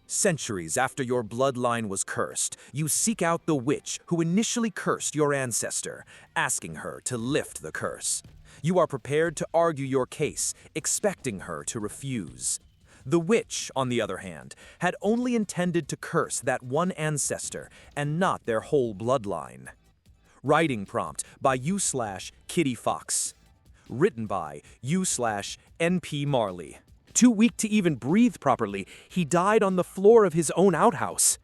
Centuries after your bloodline was cursed, you seek out the witch who initially cursed your ancestor, asking her to lift the curse. You are prepared to argue your case, expecting her to refuse. The witch, on the other hand, had only intended to curse that one ancestor and not their whole bloodline. Writing prompt by u/Kitty Fox. Written by u/nPMarley. Too weak to even breathe properly, he died on the floor of his own outhouse.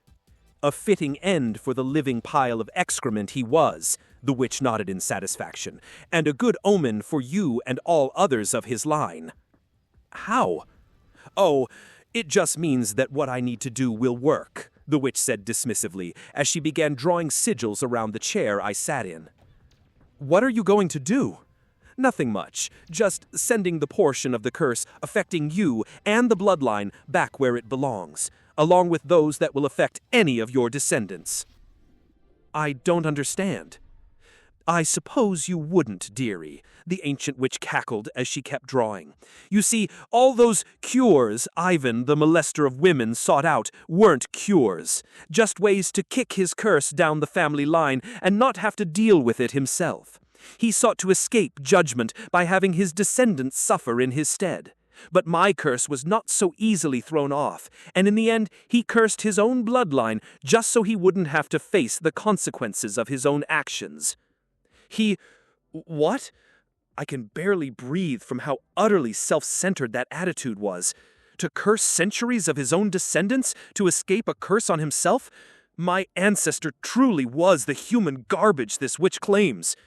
A fitting end for the living pile of excrement he was, the witch nodded in satisfaction, and a good omen for you and all others of his line. How? Oh, it just means that what I need to do will work, the witch said dismissively as she began drawing sigils around the chair I sat in. What are you going to do? Nothing much, just sending the portion of the curse affecting you and the bloodline back where it belongs, along with those that will affect any of your descendants. I don't understand. I suppose you wouldn't, dearie, the ancient witch cackled as she kept drawing. You see, all those cures Ivan, the molester of women, sought out weren't cures, just ways to kick his curse down the family line and not have to deal with it himself. He sought to escape judgment by having his descendants suffer in his stead. But my curse was not so easily thrown off, and in the end he cursed his own bloodline just so he wouldn't have to face the consequences of his own actions. What? I can barely breathe from how utterly self-centered that attitude was. To curse centuries of his own descendants to escape a curse on himself? My ancestor truly was the human garbage this witch claims.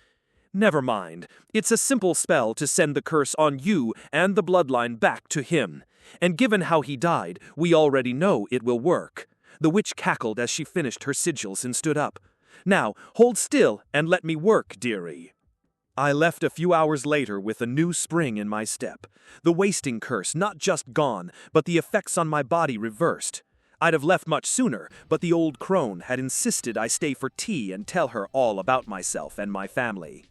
Never mind. It's a simple spell to send the curse on you and the bloodline back to him. And given how he died, we already know it will work. The witch cackled as she finished her sigils and stood up. Now, hold still and let me work, dearie. I left a few hours later with a new spring in my step. The wasting curse not just gone, but the effects on my body reversed. I'd have left much sooner, but the old crone had insisted I stay for tea and tell her all about myself and my family.